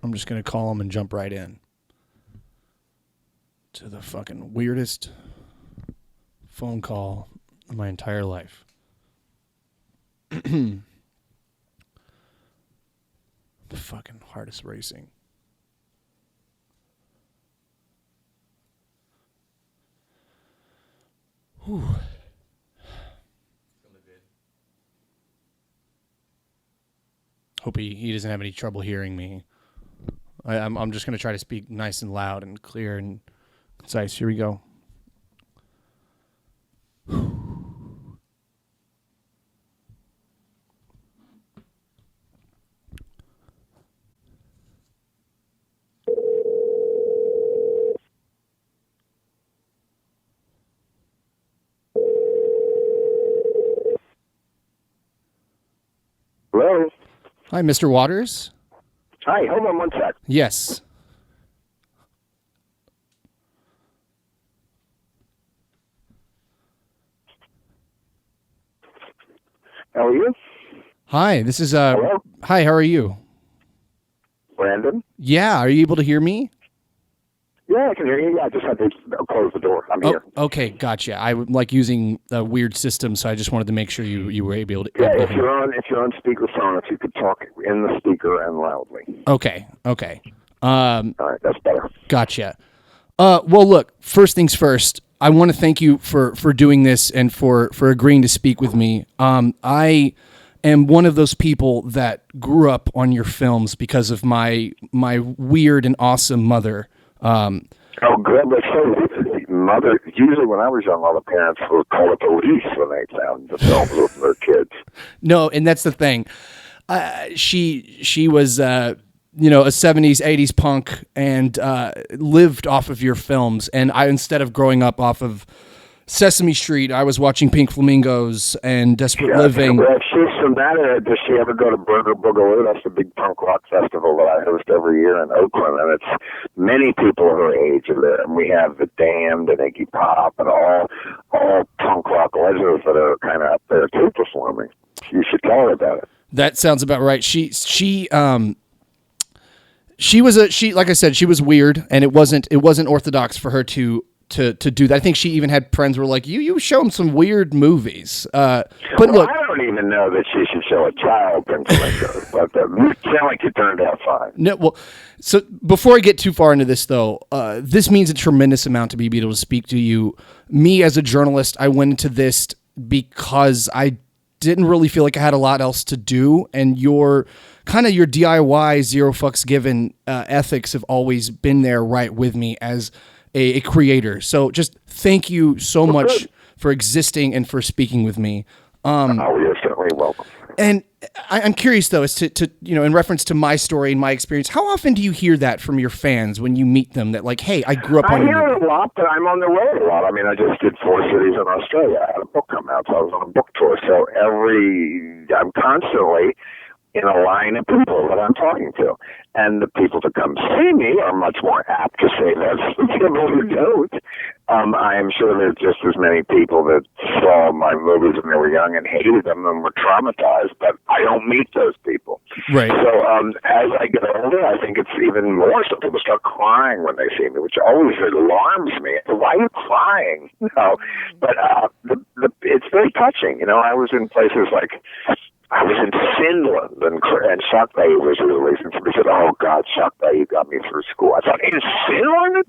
I'm just going to call him and jump right in to the fucking weirdest phone call of my entire life. The fucking heart is racing. Whew. Hope he doesn't have any trouble hearing me. I'm just going to try to speak nice and loud and clear and concise. Here we go. Hello? Hi, Mr. Waters. Hi, hold on one sec. Yes. How are you? Hi, this is Hello? Hi, how are you? Brandon? Yeah, are you able to hear me? Yeah, I can hear you. Yeah, I just had to close the door. I'm here. Okay, gotcha. I would like using a weird system, so I just wanted to make sure you were able to. Yeah, able to if hear. you're on speakerphone, if you could talk in the speaker and loudly. Okay. All right, that's better. Gotcha. Well, look. First things first. I want to thank you for doing this and for agreeing to speak with me. I am one of those people that grew up on your films because of my weird and awesome mother. Oh, good. But so, mother, usually when I was young, all the parents would call the police when they found the films with their kids. No, and that's the thing. She was a 70s 80s punk and lived off of your films, and I, instead of growing up off of Sesame Street, I was watching Pink Flamingos and Desperate Living. Well, if she's from that area, does she ever go to Burger Boogaloo? That's the big punk rock festival that I host every year in Oakland, and it's many people her age are there. And we have the Damned and Iggy Pop and all punk rock legends that are kind of up there too performing. You should tell her about it. That sounds about right. She was like I said, she was weird, and it wasn't orthodox for her to do that. I think she even had friends who were like, you show them some weird movies. But look, I don't even know that she should show a child Pink Flamingos, but you sound like you turned out fine. No, well, so before I get too far into this, though, this means a tremendous amount to be able to speak to you. Me as a journalist, I went into this because I didn't really feel like I had a lot else to do, and your DIY zero fucks given ethics have always been there right with me as a creator. So just thank you so much for existing and for speaking with me. You're certainly welcome. And I'm curious, though, as to in reference to my story and my experience, how often do you hear that from your fans when you meet them, that like, hey, I grew up on your I hear it a lot, but I'm on the road a lot. I mean, I just did 4 cities in Australia. I had a book come out, so I was on a book tour. So I'm constantly in a line of people that I'm talking to. And the people that come see me are much more apt to say that than people who don't. I am sure there's just as many people that saw my movies when they were young and hated them and were traumatized, but I don't meet those people. Right. So as I get older, I think it's even more so people start crying when they see me, which always alarms me. Why are you crying? No. But it's very touching. I was in places like, I was in Finland, and Shock Bay was released, and somebody said, "Oh God, Shock Bay, you got me through school." I thought, in Finland,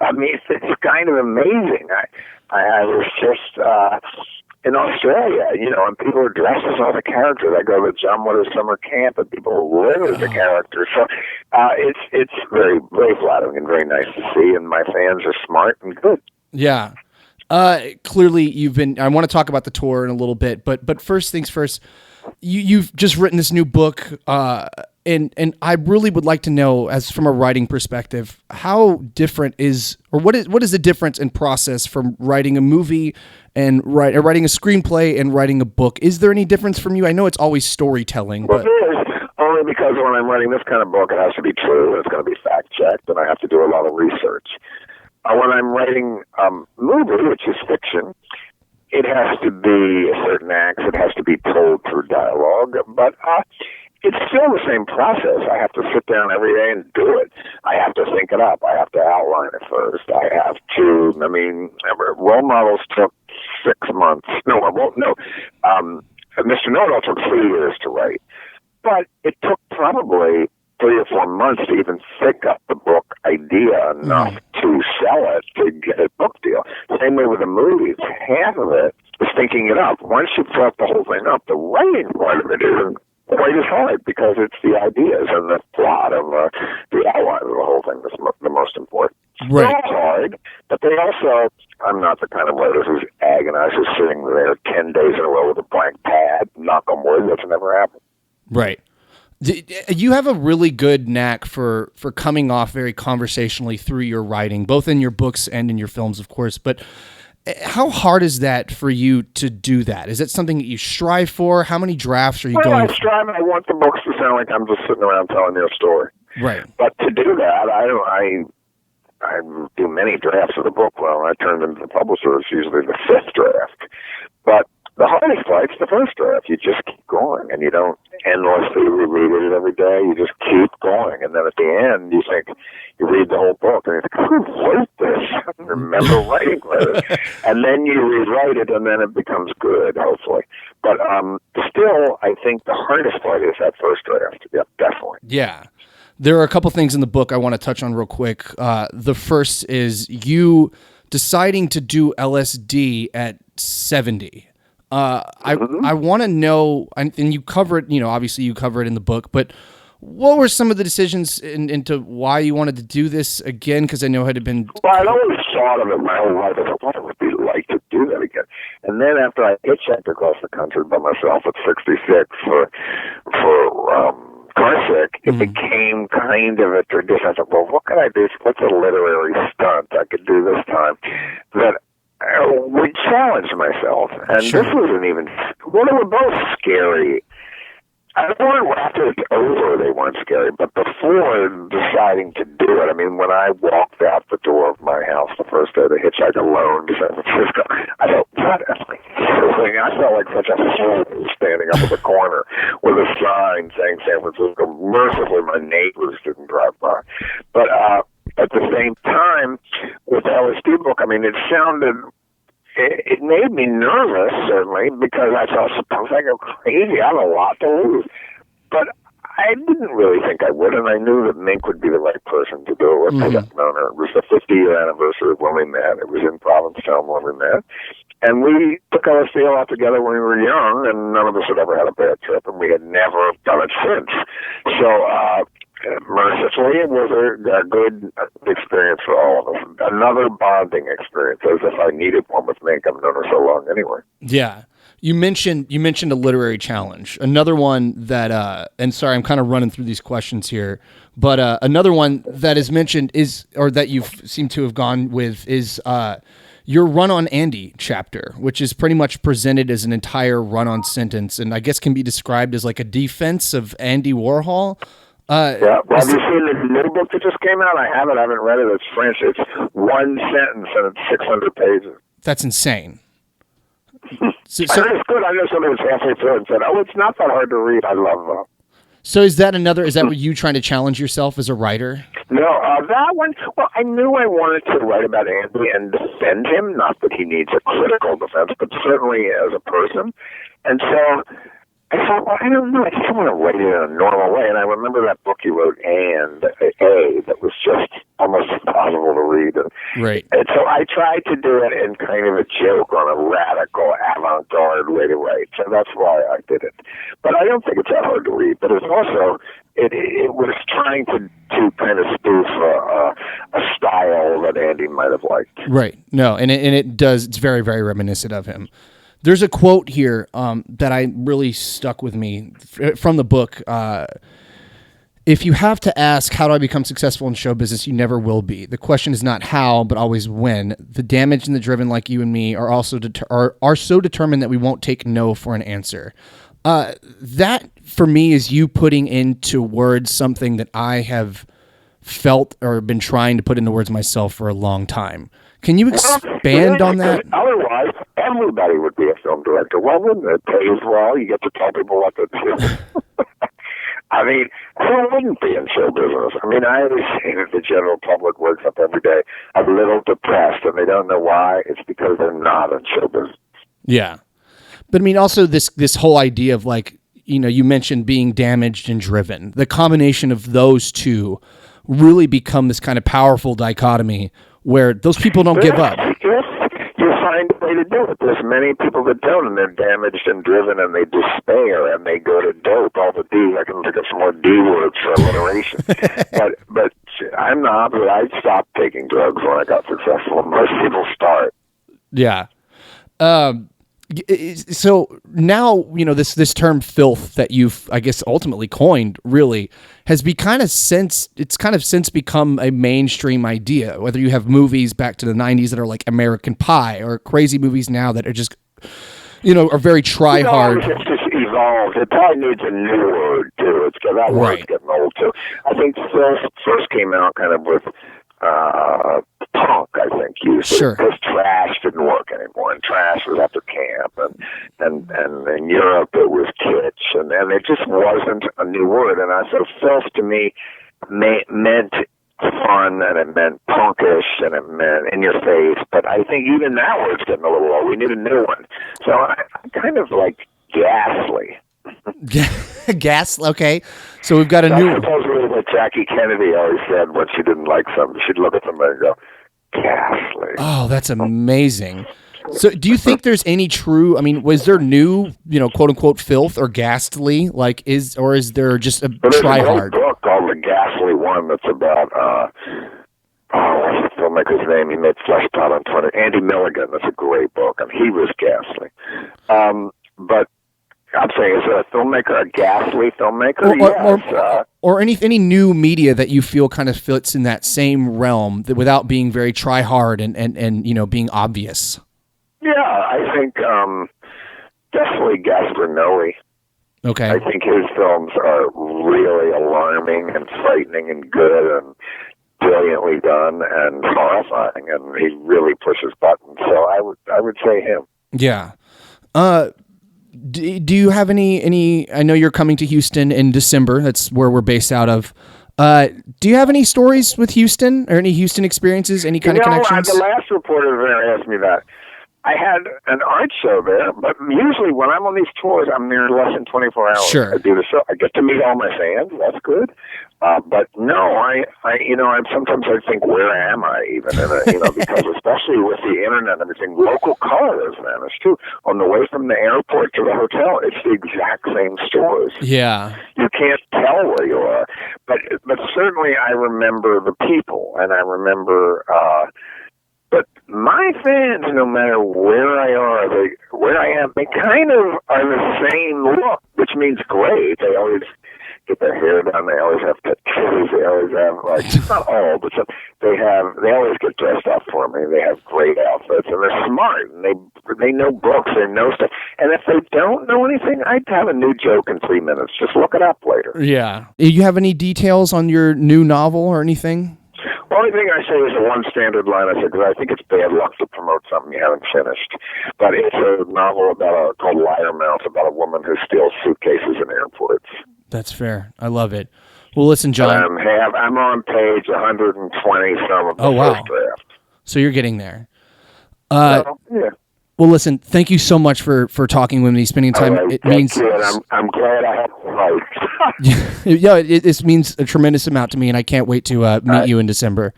I mean, it's kind of amazing. I was just in Australia, and people are dressed as all the characters. I go to John Waters summer camp, and people live as the characters. So it's very, very flattering and very nice to see, and my fans are smart and good. Yeah. Clearly I want to talk about the tour in a little bit, but first things first, you've just written this new book, and I really would like to know, as from a writing perspective, how different what is the difference in process from writing a movie and writing a screenplay and writing a book? Is there any difference from you? I know it's always storytelling, but only because when I'm writing this kind of book, it has to be true, and it's going to be fact checked, and I have to do a lot of research. When I'm writing a movie, which is fiction, it has to be certain acts. It has to be told through dialogue. But it's still the same process. I have to sit down every day and do it. I have to think it up. I have to outline it first. I have to, role models took 6 months. No, I won't, no. Mr. Know-It-All took 3 years to write. But it took probably 3 or 4 months to even think up the book idea enough to sell it, to get a book deal. Same way with the movies. Half of it is thinking it up. Once you prep the whole thing up, the writing part of it isn't quite as hard because it's the ideas and the plot of the outline of the whole thing that's the most important. Right. They're all hard, but they also, I'm not the kind of writer who's agonizes sitting there 10 days in a row with a blank pad. Knock on wood, that's never happened. Right. You have a really good knack for coming off very conversationally through your writing, both in your books and in your films, of course. But how hard is that for you to do that? Is it something that you strive for? How many drafts are you going? I strive. I want the books to sound like I'm just sitting around telling you a story. Right. But to do that, I do many drafts of the book. Well, I turn them to the publisher. It's usually the 5th draft. But the hardest part's the first draft. You just keep going, and you don't endlessly reread it every day. You just keep going, and then at the end, you think, you read the whole book, and you think, who wrote this? I don't remember writing this. And then you rewrite it, and then it becomes good, hopefully. But still, I think the hardest part is that first draft. Yep, definitely. Yeah. There are a couple things in the book I want to touch on real quick. The first is you deciding to do LSD at 70. I want to know, and you cover it, obviously you cover it in the book, but what were some of the decisions into why you wanted to do this again? Because I know it had been... Well, I'd always thought of it my whole life. I thought, what it would be like to do that again. And then after I hitchhiked across the country by myself at 66 for Carsick, it became kind of a tradition. I thought, well, what could I do? What's a literary stunt I could do this time that would challenge myself? And Sure. This wasn't even... Well, they were both scary. I don't know after it's over they weren't scary, but before deciding to do it, I mean, when I walked out the door of my house the first day to hitchhike alone to San Francisco, I thought, what am I doing? I felt like such a fool standing up at the corner with a sign saying San Francisco. Mercifully, my neighbors didn't drive by. But at the same time, with the LSD book, I mean, it made me nervous, certainly, because I thought, suppose I go crazy, I have a lot to lose. But I didn't really think I would, and I knew that Mink would be the right person to do it. It was the 50th anniversary of when we met. It was in Provincetown when we met. And we took LSD a lot together when we were young, and none of us had ever had a bad trip, and we had never done it since. So, mercifully, it was a good experience for all of us. Another bonding experience, as if I needed one with Mink. I've known her so long anyway. Yeah. You mentioned a literary challenge. Another one that, and sorry, I'm kind of running through these questions here, but another one that is mentioned or that you seem to have gone with is your Run on Andy chapter, which is pretty much presented as an entire run-on sentence, and I guess can be described as like a defense of Andy Warhol. Yeah. Well, have you seen the little book that just came out? I haven't read it. It's French. It's one sentence and it's 600 pages. That's insane. So it's good. I know somebody was halfway through and said, "Oh, it's not that hard to read." I love that. So is that what you trying to challenge yourself as a writer? No, that one. Well, I knew I wanted to write about Andy and defend him. Not that he needs a critical defense, but certainly as a person. And so I thought, well, I don't know. I just want to write it in a normal way. And I remember that book you wrote, that was just almost impossible to read. Right. And so I tried to do it in kind of a joke on a radical avant-garde way to write. So that's why I did it. But I don't think it's that hard to read. But it's also, it was trying to kind of spoof a style that Andy might have liked. Right. No, and it does. It's very, very reminiscent of him. There's a quote here that I really stuck with me from the book. If you have to ask, how do I become successful in show business, you never will be. The question is not how, but always when. The damaged and the driven, like you and me, are also are so determined that we won't take no for an answer. That, for me, is you putting into words something that I have felt or been trying to put into words myself for a long time. Can you expand on that? Otherwise, everybody would be a film director. Well, wouldn't it? Pays well. You get to tell people what to do. I mean, who wouldn't be in show business? I mean, I always say that the general public wakes up every day a little depressed, and they don't know why. It's because they're not in show business. Yeah. But I mean, also this whole idea of like, you mentioned being damaged and driven. The combination of those two really become this kind of powerful dichotomy where those people don't give up. Yes, you find a way to do it. There's many people that don't, and they're damaged and driven, and they despair, and they go to dope. All the D. I can think of some more D words for alliteration. but I'm the opposite. I stopped taking drugs when I got successful. Most people start. Yeah. So now, this term filth that you've, I guess, ultimately coined really has since become a mainstream idea, whether you have movies back to the 90s that are like American Pie or crazy movies now that are just, are very try hard. It's just evolved. It probably needs a new word too. That word's getting old too. I think filth first came out kind of with, punk, I think, used it because trash didn't work anymore, and trash was after camp, and in Europe it was kitsch, and it just wasn't a new word. And so filth to me meant fun, and it meant punkish, and it meant in your face. But I think even that word's getting a little old. We need a new one. So I kind of like ghastly. Gas. Okay, so we've got a new. Supposedly what Jackie Kennedy always said when she didn't like something, she'd look at somebody and go, "Ghastly." Oh, that's amazing. So, do you think there's any true? I mean, was there new, quote unquote, filth or ghastly? Like, is there just a try hard? There's a book called The Ghastly One that's about what's the filmmaker's name? He made Fleshpot on 20. Andy Milligan. That's a great book, and he was ghastly. But I'm saying, is it a filmmaker, a ghastly filmmaker? Or any new media that you feel kind of fits in that same realm without being very try hard and being obvious. Yeah, I think definitely Gaspar Noé. Okay. I think his films are really alarming and frightening and good and brilliantly done and horrifying, and he really pushes buttons. So I would say him. Yeah. Do you have any? I know you're coming to Houston in December. That's where we're based out of. Do you have any stories with Houston or any Houston experiences? Any kind of connections? The last reporter there asked me that. I had an art show there, but usually when I'm on these tours, I'm there less than 24 hours. Sure. I do the show. I get to meet all my fans. That's good. But no, I sometimes I think, where am I even? Because especially with the internet and everything, local color has vanished too. On the way from the airport to the hotel, it's the exact same stores. Yeah. You can't tell where you are. But certainly I remember the people, and I remember. But my fans, no matter where I am, they kind of are the same look, which means great. They always get their hair done. They always have tattoos. They always have, not all, but some, they always get dressed up for me. They have great outfits, and they're smart, and they know books, they know stuff. And if they don't know anything, I'd have a new joke in 3 minutes. Just look it up later. Yeah. You have any details on your new novel or anything? The only thing I say is the one standard line I said, because I think it's bad luck to promote something you haven't finished. But it's a novel called Liar Mouth, about a woman who steals suitcases in airports. That's fair. I love it. Well, listen, John. I'm on page 120 some of the first draft. So you're getting there. Yeah. Well, listen, thank you so much for talking with me, spending time. Right, thank you, and I'm glad I had the right. Yeah, it means a tremendous amount to me, and I can't wait to meet you in December.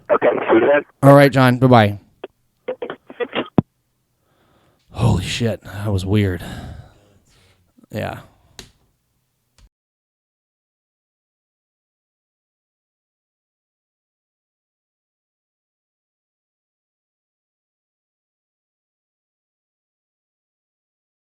Okay, see you then. All right, John. Bye-bye. Holy shit, that was weird. Yeah.